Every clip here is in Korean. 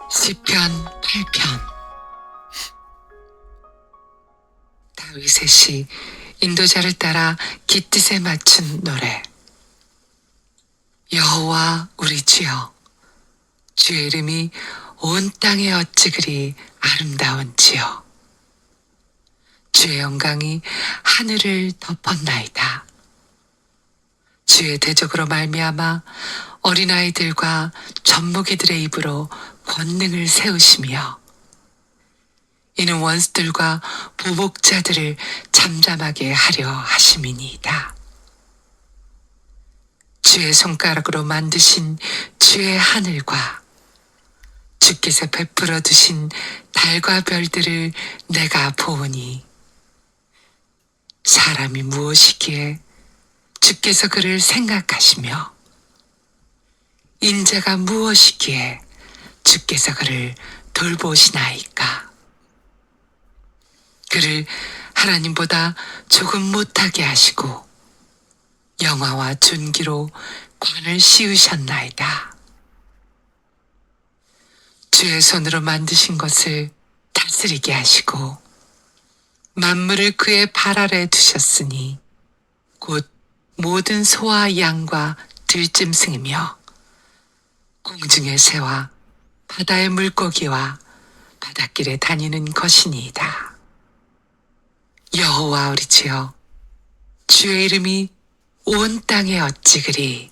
시편 8편. 다윗의 시, 인도자를 따라 깃뜻에 맞춘 노래. 여호와 우리 주여, 주의 이름이 온 땅에 어찌 그리 아름다운지요. 주의 영광이 하늘을 덮었나이다. 주의 대적으로 말미암아 어린아이들과 젖먹이들의 입으로 권능을 세우시며, 이는 원수들과 보복자들을 잠잠하게 하려 하심이니이다. 주의 손가락으로 만드신 주의 하늘과 주께서 베풀어 두신 달과 별들을 내가 보으니, 사람이 무엇이기에 주께서 그를 생각하시며, 인자가 무엇이기에 주께서 그를 돌보시나이까. 그를 하나님보다 조금 못하게 하시고 영화와 존귀로 관을 씌우셨나이다. 주의 손으로 만드신 것을 다스리게 하시고 만물을 그의 발 아래 두셨으니, 곧 모든 소와 양과 들짐승이며 공중의 새와 바다의 물고기와 바닷길에 다니는 것이니이다. 여호와 우리 주여, 주의 이름이 온 땅에 어찌 그리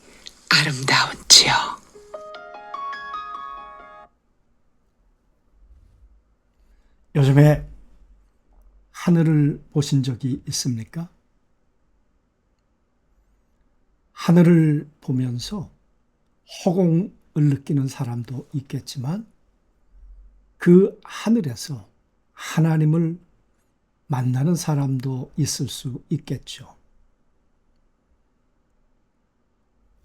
아름다운지요. 요즘에 하늘을 보신 적이 있습니까? 하늘을 보면서 허공을 느끼는 사람도 있겠지만, 그 하늘에서 하나님을 만나는 사람도 있을 수 있겠죠.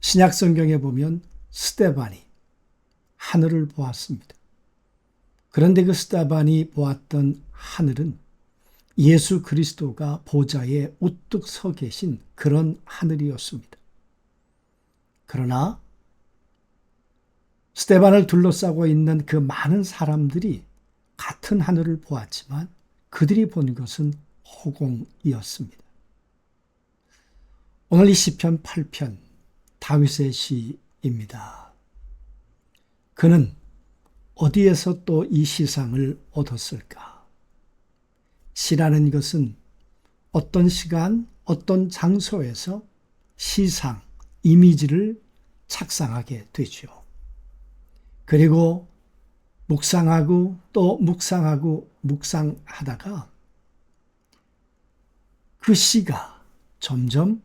신약 성경에 보면 스데반이 하늘을 보았습니다. 그런데 그 스데반이 보았던 하늘은 예수 그리스도가 보좌에 우뚝 서 계신 그런 하늘이었습니다. 그러나 스데반을 둘러싸고 있는 그 많은 사람들이 같은 하늘을 보았지만 그들이 본 것은 허공이었습니다. 오늘 이 시편 8편 다윗의 시입니다. 그는 어디에서 또 이 시상을 얻었을까? 시라는 것은 어떤 시간, 어떤 장소에서 시상, 이미지를 착상하게 되죠. 그리고 묵상하고 또 묵상하고 묵상하다가 그 시가 점점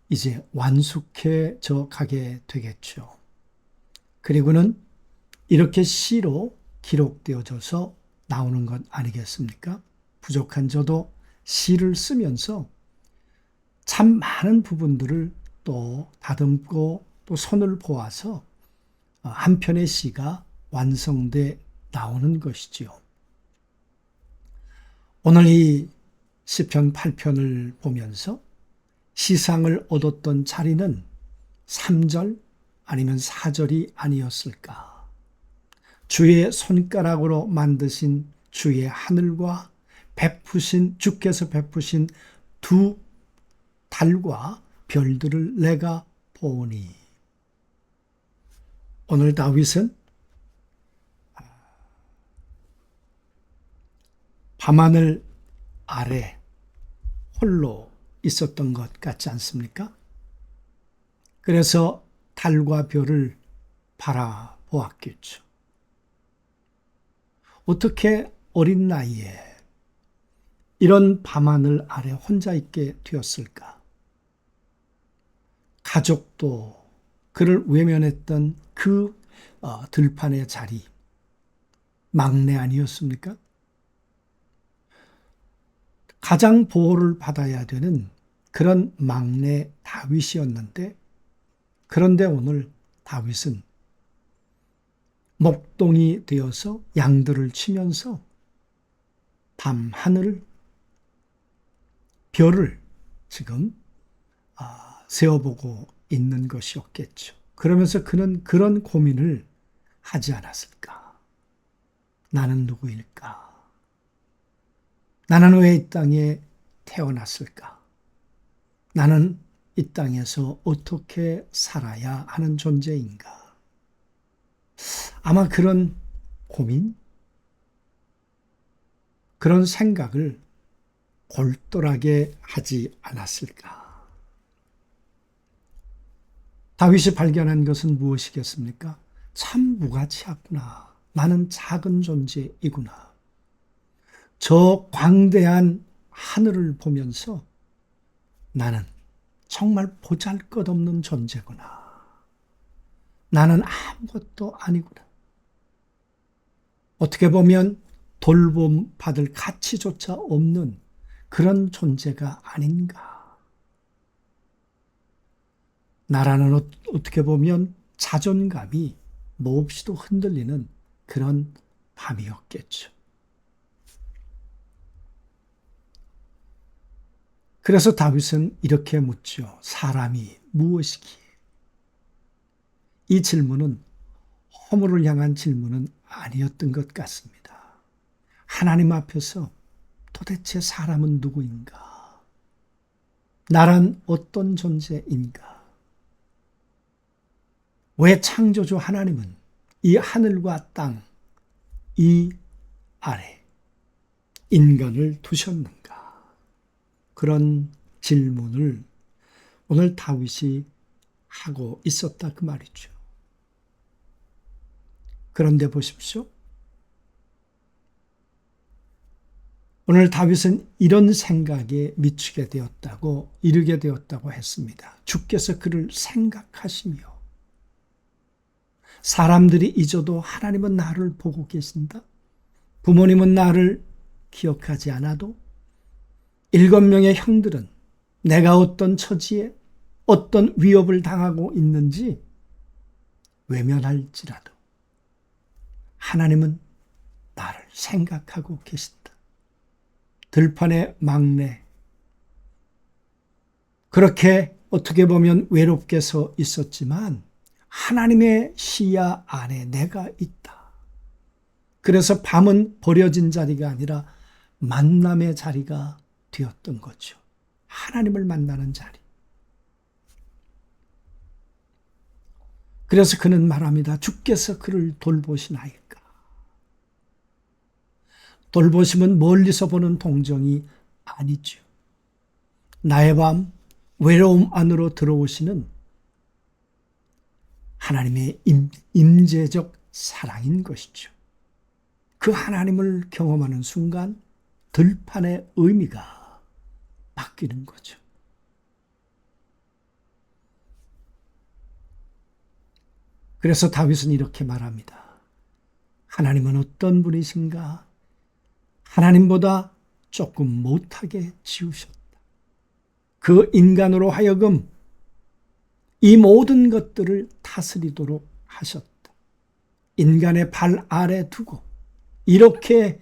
이제 완숙해져 가게 되겠죠. 그리고는 이렇게 시로 기록되어져서 나오는 것 아니겠습니까? 부족한 저도 시를 쓰면서 참 많은 부분들을 또 다듬고 또 손을 보아서 한 편의 시가 완성돼 나오는 것이지요. 오늘 이 시편 8편을 보면서 시상을 얻었던 자리는 3절 아니면 4절이 아니었을까? 주의 손가락으로 만드신 주의 하늘과 주께서 베푸신 두 달과 별들을 내가 보니. 오늘 다윗은 밤하늘 아래 홀로 있었던 것 같지 않습니까? 그래서 달과 별을 바라보았겠죠. 어떻게 어린 나이에 이런 밤하늘 아래 혼자 있게 되었을까? 가족도 그를 외면했던 그 들판의 자리, 막내 아니었습니까? 가장 보호를 받아야 되는 그런 막내 다윗이었는데, 그런데 오늘 다윗은 목동이 되어서 양들을 치면서 밤 하늘, 별을 지금 세어보고 있는 것이었겠죠. 그러면서 그는 그런 고민을 하지 않았을까? 나는 누구일까? 나는 왜 이 땅에 태어났을까? 나는 이 땅에서 어떻게 살아야 하는 존재인가? 아마 그런 고민, 그런 생각을 골똘하게 하지 않았을까? 다윗이 발견한 것은 무엇이겠습니까? 참 무가치하구나. 나는 작은 존재이구나. 저 광대한 하늘을 보면서 나는 정말 보잘것없는 존재구나. 나는 아무것도 아니구나. 어떻게 보면 돌봄 받을 가치조차 없는 그런 존재가 아닌가. 나라는 어떻게 보면 자존감이 몹시도 흔들리는 그런 밤이었겠죠. 그래서 다윗은 이렇게 묻죠. 사람이 무엇이기에? 이 질문은 허물을 향한 질문은 아니었던 것 같습니다. 하나님 앞에서 도대체 사람은 누구인가? 나란 어떤 존재인가? 왜 창조주 하나님은 이 하늘과 땅, 이 아래 인간을 두셨는가? 그런 질문을 오늘 다윗이 하고 있었다 그 말이죠. 그런데 보십시오. 오늘 다윗은 이런 생각에 미치게 되었다고, 이르게 되었다고 했습니다. 주께서 그를 생각하시며 사람들이 잊어도 하나님은 나를 보고 계신다. 부모님은 나를 기억하지 않아도 7명의 형들은 내가 어떤 처지에 어떤 위협을 당하고 있는지 외면할지라도 하나님은 나를 생각하고 계신다. 들판의 막내, 그렇게 어떻게 보면 외롭게 서 있었지만 하나님의 시야 안에 내가 있다. 그래서 밤은 버려진 자리가 아니라 만남의 자리가 되었던 거죠. 하나님을 만나는 자리. 그래서 그는 말합니다. 주께서 그를 돌보시나이까. 돌보심은 멀리서 보는 동정이 아니죠. 나의 밤 외로움 안으로 들어오시는 하나님의 임재적 사랑인 것이죠. 그 하나님을 경험하는 순간 들판의 의미가 바뀌는 거죠. 그래서 다윗은 이렇게 말합니다. 하나님은 어떤 분이신가? 하나님보다 조금 못하게 지으셨다. 그 인간으로 하여금 이 모든 것들을 다스리도록 하셨다. 인간의 발 아래 두고 이렇게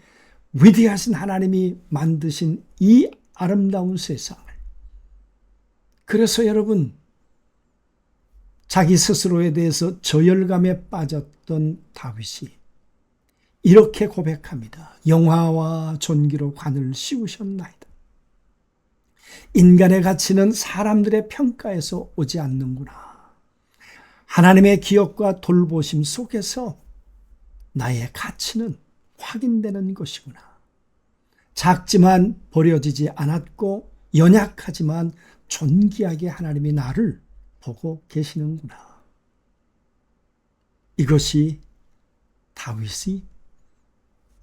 위대하신 하나님이 만드신 이 아름다운 세상을, 그래서 여러분, 자기 스스로에 대해서 저열감에 빠졌던 다윗이 이렇게 고백합니다. 영화와 존귀로 관을 씌우셨나이다. 인간의 가치는 사람들의 평가에서 오지 않는구나. 하나님의 기억과 돌보심 속에서 나의 가치는 확인되는 것이구나. 작지만 버려지지 않았고 연약하지만 존귀하게 하나님이 나를 보고 계시는구나. 이것이 다윗이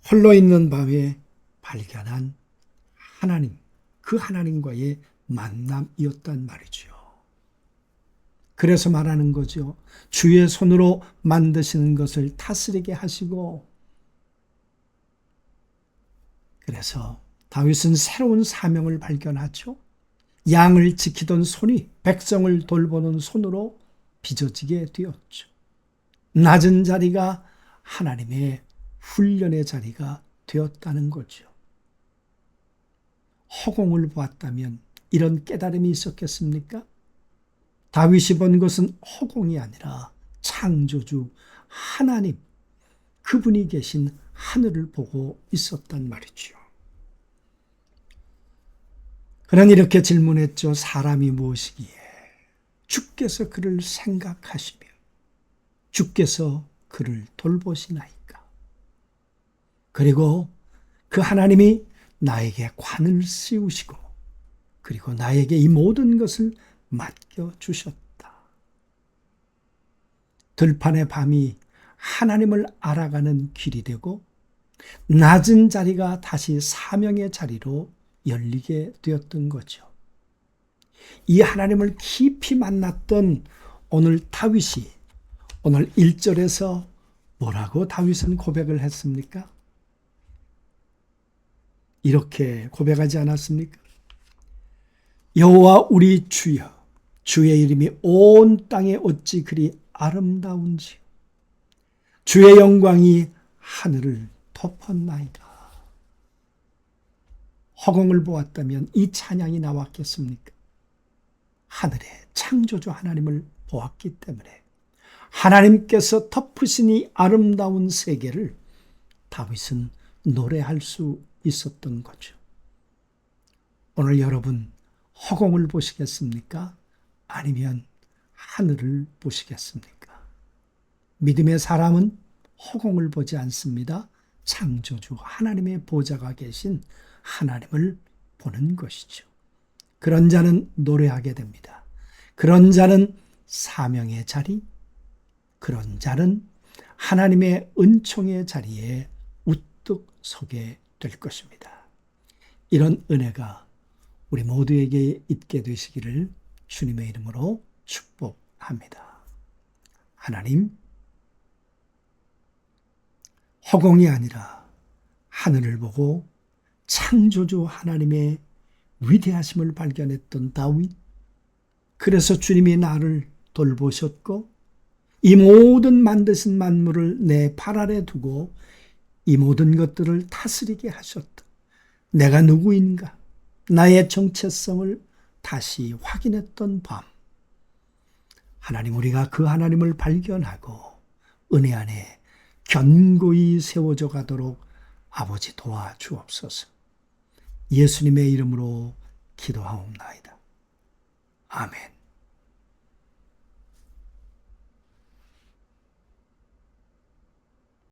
홀로 있는 밤에 발견한 하나님, 그 하나님과의 만남이었단 말이죠. 그래서 말하는 거죠. 주의 손으로 만드시는 것을 다스리게 하시고, 그래서 다윗은 새로운 사명을 발견하죠. 양을 지키던 손이 백성을 돌보는 손으로 빚어지게 되었죠. 낮은 자리가 하나님의 훈련의 자리가 되었다는 거죠. 허공을 보았다면 이런 깨달음이 있었겠습니까? 다윗이 본 것은 허공이 아니라 창조주 하나님, 그분이 계신 하늘을 보고 있었단 말이죠. 그는 이렇게 질문했죠. 사람이 무엇이기에 주께서 그를 생각하시며 주께서 그를 돌보시나이까. 그리고 그 하나님이 나에게 관을 씌우시고 그리고 나에게 이 모든 것을 맡겨주셨다. 들판의 밤이 하나님을 알아가는 길이 되고 낮은 자리가 다시 사명의 자리로 열리게 되었던 거죠. 이 하나님을 깊이 만났던 오늘 다윗이 오늘 1절에서 뭐라고 다윗은 고백을 했습니까? 이렇게 고백하지 않았습니까? 여호와 우리 주여, 주의 이름이 온 땅에 어찌 그리 아름다운지, 주의 영광이 하늘을 덮었나이다. 허공을 보았다면 이 찬양이 나왔겠습니까? 하늘의 창조주 하나님을 보았기 때문에 하나님께서 덮으신 이 아름다운 세계를 다윗은 노래할 수 있었던 거죠. 오늘 여러분 허공을 보시겠습니까? 아니면 하늘을 보시겠습니까? 믿음의 사람은 허공을 보지 않습니다. 창조주 하나님의 보좌가 계신 하나님을 보는 것이죠. 그런 자는 노래하게 됩니다. 그런 자는 사명의 자리, 그런 자는 하나님의 은총의 자리에 우뚝 서게 될 것입니다. 이런 은혜가 우리 모두에게 있게 되시기를 주님의 이름으로 축복합니다. 하나님, 허공이 아니라 하늘을 보고 창조주 하나님의 위대하심을 발견했던 다윗, 그래서 주님이 나를 돌보셨고 이 모든 만드신 만물을 내 발 아래 두고 이 모든 것들을 다스리게 하셨다. 내가 누구인가? 나의 정체성을 다시 확인했던 밤. 하나님, 우리가 그 하나님을 발견하고 은혜 안에 견고히 세워져 가도록 아버지 도와주옵소서. 예수님의 이름으로 기도하옵나이다. 아멘.